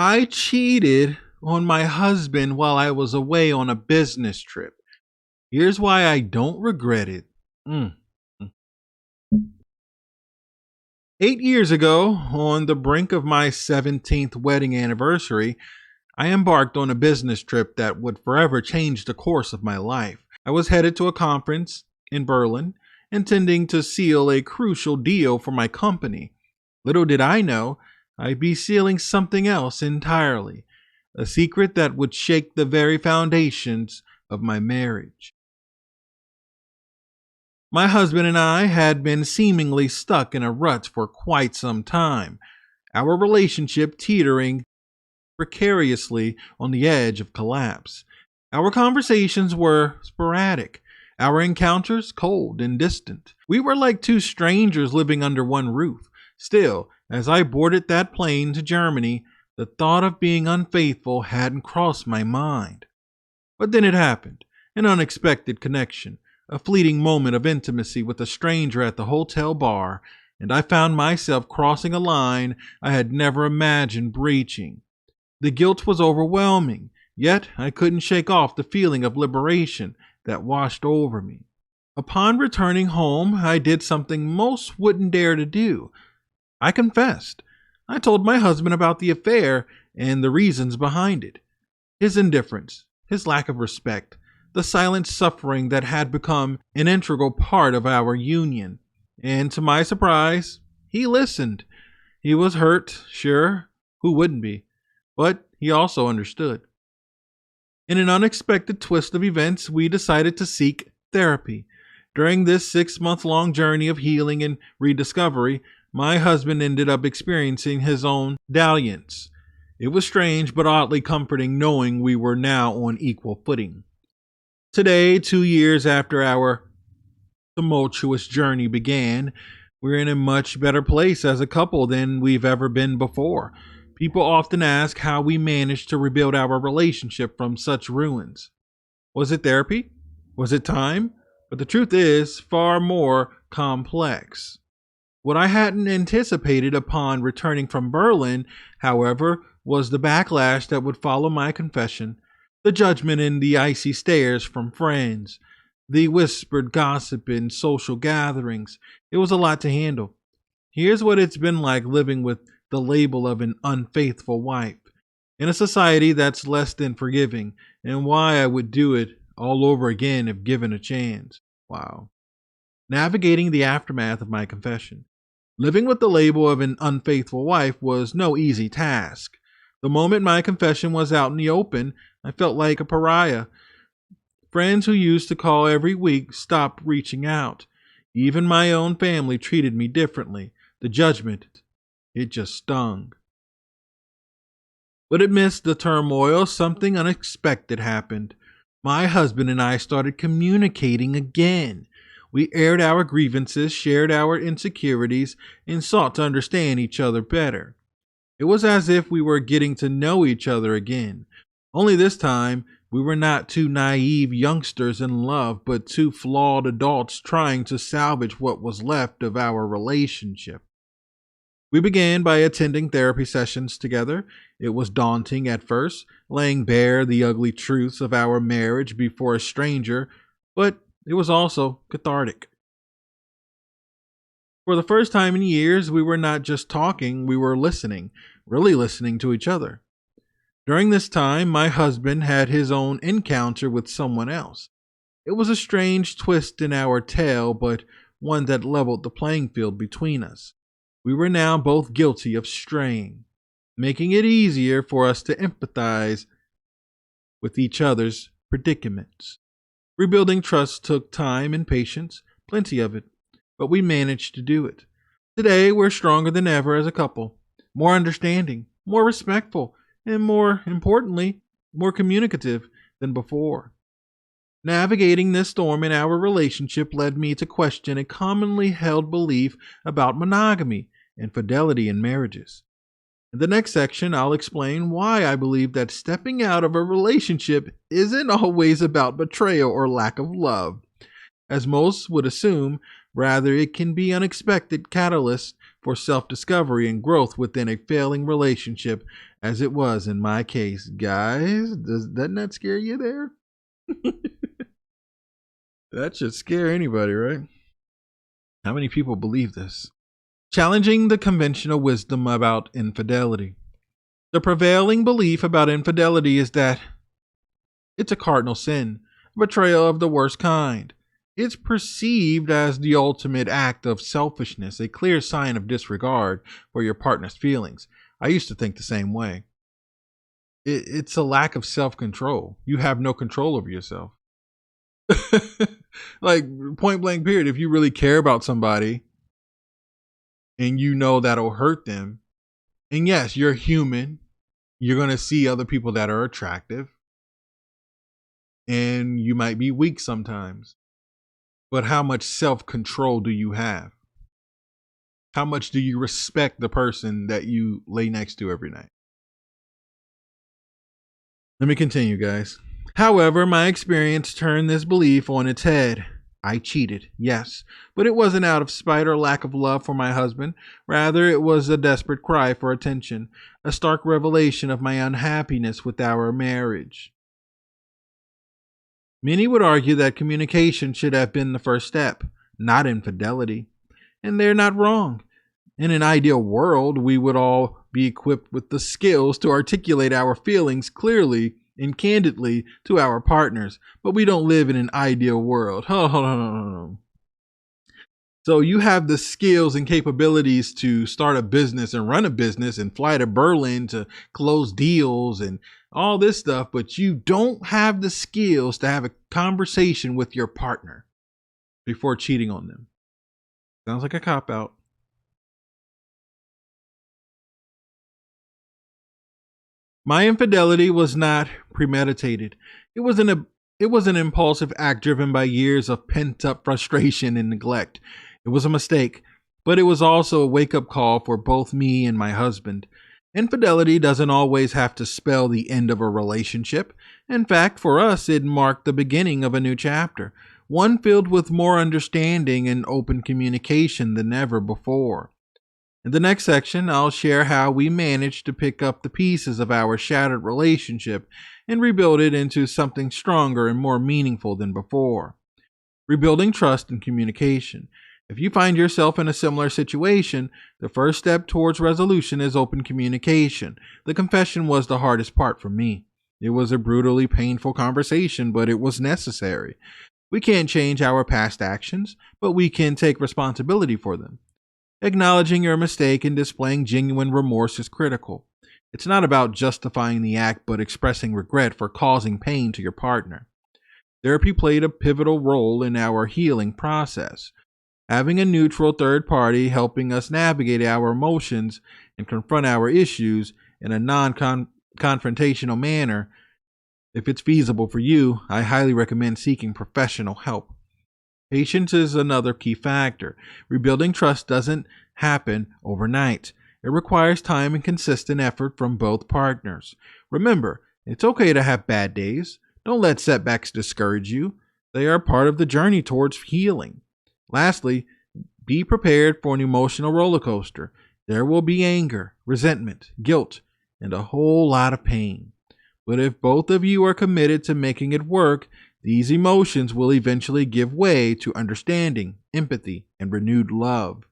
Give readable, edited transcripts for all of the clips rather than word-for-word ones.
I cheated on my husband while I was away on a business trip. Here's why I don't regret it. Mm. 8 years ago, on the brink of my 17th wedding anniversary, I embarked on a business trip that would forever change the course of my life. I was headed to a conference in Berlin, intending to seal a crucial deal for my company. Little did I know, I'd be sealing something else entirely, a secret that would shake the very foundations of my marriage. My husband and I had been seemingly stuck in a rut for quite some time, our relationship teetering precariously on the edge of collapse. Our conversations were sporadic, our encounters cold and distant. We were like two strangers living under one roof. Still, as I boarded that plane to Germany, the thought of being unfaithful hadn't crossed my mind. But then it happened, an unexpected connection, a fleeting moment of intimacy with a stranger at the hotel bar, and I found myself crossing a line I had never imagined breaching. The guilt was overwhelming, yet I couldn't shake off the feeling of liberation that washed over me. Upon returning home, I did something most wouldn't dare to do. I confessed. I told my husband about the affair and the reasons behind it. His indifference, his lack of respect, the silent suffering that had become an integral part of our union. And to my surprise, he listened. He was hurt, sure. Who wouldn't be? But he also understood. In an unexpected twist of events, we decided to seek therapy. During this 6-month-long journey of healing and rediscovery, my husband ended up experiencing his own dalliance. It was strange but oddly comforting knowing we were now on equal footing. Today, 2 years after our tumultuous journey began, we're in a much better place as a couple than we've ever been before. People often ask how we managed to rebuild our relationship from such ruins. Was it therapy? Was it time? But the truth is far more complex. What I hadn't anticipated upon returning from Berlin, however, was the backlash that would follow my confession, the judgment and the icy stares from friends, the whispered gossip in social gatherings. It was a lot to handle. Here's what it's been like living with the label of an unfaithful wife in a society that's less than forgiving, and why I would do it all over again if given a chance. Wow. Navigating the aftermath of my confession. Living with the label of an unfaithful wife was no easy task. The moment my confession was out in the open, I felt like a pariah. Friends who used to call every week stopped reaching out. Even my own family treated me differently. The judgment, it just stung. But amidst the turmoil, something unexpected happened. My husband and I started communicating again. We aired our grievances, shared our insecurities, and sought to understand each other better. It was as if we were getting to know each other again. Only this time, we were not two naive youngsters in love, but two flawed adults trying to salvage what was left of our relationship. We began by attending therapy sessions together. It was daunting at first, laying bare the ugly truths of our marriage before a stranger, but it was also cathartic. For the first time in years, we were not just talking, we were listening, really listening to each other. During this time, my husband had his own encounter with someone else. It was a strange twist in our tale, but one that leveled the playing field between us. We were now both guilty of straying, making it easier for us to empathize with each other's predicaments. Rebuilding trust took time and patience, plenty of it, but we managed to do it. Today, we're stronger than ever as a couple, more understanding, more respectful, and more importantly, more communicative than before. Navigating this storm in our relationship led me to question a commonly held belief about monogamy and fidelity in marriages. In the next section, I'll explain why I believe that stepping out of a relationship isn't always about betrayal or lack of love. As most would assume, rather it can be unexpected catalyst for self-discovery and growth within a failing relationship, as it was in my case. Guys, doesn't that scare you there? That should scare anybody, right? How many people believe this? Challenging the conventional wisdom about infidelity. The prevailing belief about infidelity is that it's a cardinal sin, a betrayal of the worst kind. It's perceived as the ultimate act of selfishness, a clear sign of disregard for your partner's feelings. I used to think the same way. It's a lack of self-control. You have no control over yourself. Like, point blank period. If you really care about somebody and you know that'll hurt them, and yes, you're human, you're going to see other people that are attractive, and you might be weak sometimes. But how much self-control do you have? How much do you respect the person that you lay next to every night? Let me continue, guys. However, my experience turned this belief on its head. I cheated, yes, but it wasn't out of spite or lack of love for my husband. Rather, it was a desperate cry for attention, a stark revelation of my unhappiness with our marriage. Many would argue that communication should have been the first step, not infidelity. And they're not wrong. In an ideal world, we would all be equipped with the skills to articulate our feelings clearly and candidly to our partners, but we don't live in an ideal world. So you have the skills and capabilities to start a business and run a business and fly to Berlin to close deals and all this stuff, but you don't have the skills to have a conversation with your partner before cheating on them. Sounds like a cop-out. My infidelity was not premeditated. It was an impulsive act driven by years of pent-up frustration and neglect. It was a mistake, but it was also a wake-up call for both me and my husband. Infidelity doesn't always have to spell the end of a relationship. In fact, for us, it marked the beginning of a new chapter, one filled with more understanding and open communication than ever before. In the next section, I'll share how we managed to pick up the pieces of our shattered relationship and rebuild it into something stronger and more meaningful than before. Rebuilding trust and communication. If you find yourself in a similar situation, the first step towards resolution is open communication. The confession was the hardest part for me. It was a brutally painful conversation, but it was necessary. We can't change our past actions, but we can take responsibility for them. Acknowledging your mistake and displaying genuine remorse is critical. It's not about justifying the act, but expressing regret for causing pain to your partner. Therapy played a pivotal role in our healing process. Having a neutral third party helping us navigate our emotions and confront our issues in a non-confrontational manner. If it's feasible for you, I highly recommend seeking professional help. Patience is another key factor. Rebuilding trust doesn't happen overnight. It requires time and consistent effort from both partners. Remember, it's okay to have bad days. Don't let setbacks discourage you. They are part of the journey towards healing. Lastly, be prepared for an emotional roller coaster. There will be anger, resentment, guilt, and a whole lot of pain. But if both of you are committed to making it work, these emotions will eventually give way to understanding, empathy, and renewed love.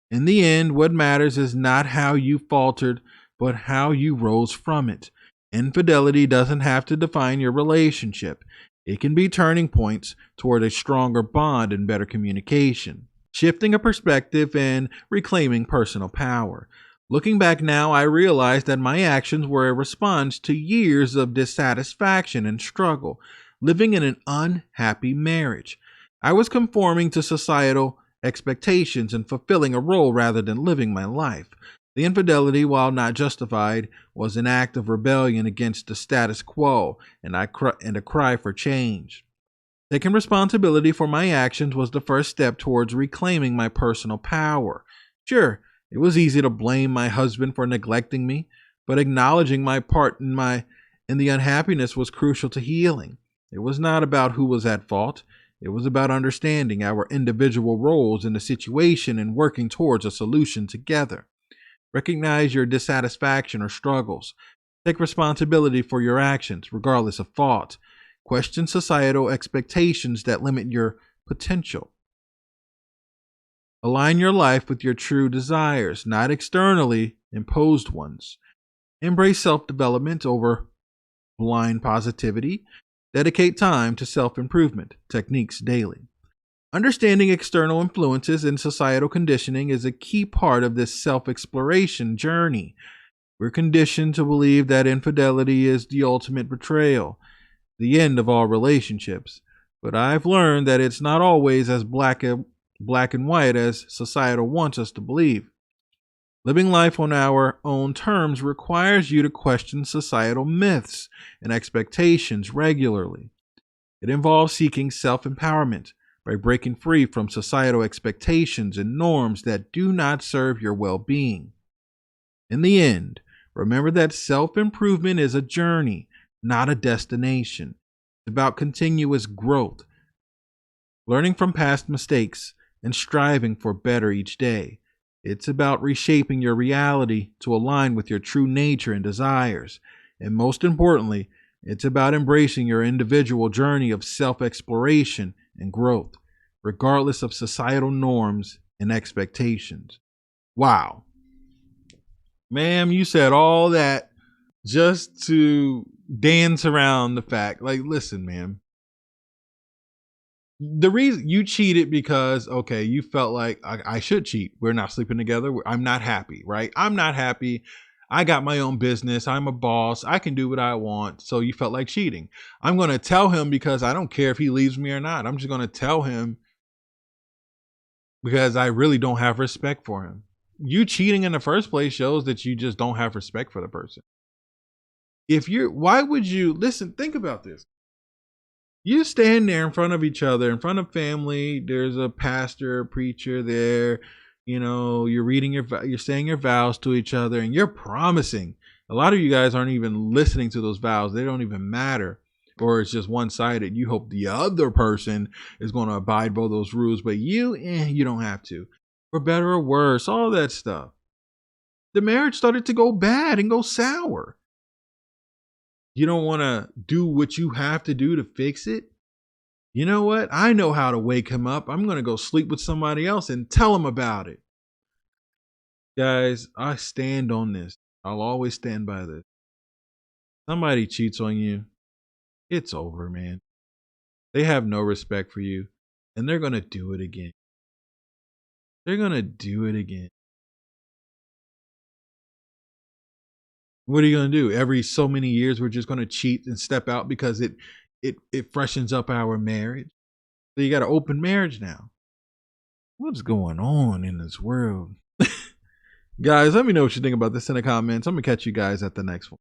In the end, what matters is not how you faltered, but how you rose from it. Infidelity doesn't have to define your relationship. It can be turning points toward a stronger bond and better communication, shifting a perspective and reclaiming personal power. Looking back now, I realize that my actions were a response to years of dissatisfaction and struggle, living in an unhappy marriage. I was conforming to societal expectations and fulfilling a role rather than living my life. The infidelity, while not justified, was an act of rebellion against the status quo and a cry for change. Taking responsibility for my actions was the first step towards reclaiming my personal power. Sure, it was easy to blame my husband for neglecting me, but acknowledging my part in the unhappiness was crucial to healing. It was not about who was at fault. It was about understanding our individual roles in the situation and working towards a solution together. Recognize your dissatisfaction or struggles. Take responsibility for your actions, regardless of fault. Question societal expectations that limit your potential. Align your life with your true desires, not externally imposed ones. Embrace self development over blind positivity. Dedicate time to self improvement techniques daily. Understanding external influences and societal conditioning is a key part of this self exploration journey. We're conditioned to believe that infidelity is the ultimate betrayal, the end of all relationships. But I've learned that it's not always as black and white as societal wants us to believe. Living life on our own terms requires you to question societal myths and expectations regularly. It involves seeking self empowerment by breaking free from societal expectations and norms that do not serve your well being. In the end, remember that self improvement is a journey, not a destination. It's about continuous growth, learning from past mistakes, and striving for better each day. It's about reshaping your reality to align with your true nature and desires. And most importantly, it's about embracing your individual journey of self exploration and growth, regardless of societal norms and expectations. Wow. Ma'am, you said all that just to dance around the fact. Like, listen, ma'am. The reason you cheated because, okay, you felt like I should cheat. We're not sleeping together. I'm not happy, right? I'm not happy. I got my own business. I'm a boss. I can do what I want. So you felt like cheating. I'm going to tell him because I don't care if he leaves me or not. I'm just going to tell him because I really don't have respect for him. You cheating in the first place shows that you just don't have respect for the person. Why would you, listen, think about this. You stand there in front of each other, in front of family. There's a pastor, a preacher there. You're you're saying your vows to each other, and you're promising. A lot of you guys aren't even listening to those vows. They don't even matter, or it's just one sided. You hope the other person is going to abide by those rules, but you don't have to. For better or worse, all that stuff. The marriage started to go bad and go sour. You don't want to do what you have to do to fix it. You know what? I know how to wake him up. I'm going to go sleep with somebody else and tell him about it. Guys, I stand on this. I'll always stand by this. Somebody cheats on you, it's over, man. They have no respect for you, and they're going to do it again. They're going to do it again. What are you going to do? Every so many years, we're just going to cheat and step out because it freshens up our marriage. So you got an open marriage now. What's going on in this world? Guys, let me know what you think about this in the comments. I'm going to catch you guys at the next one.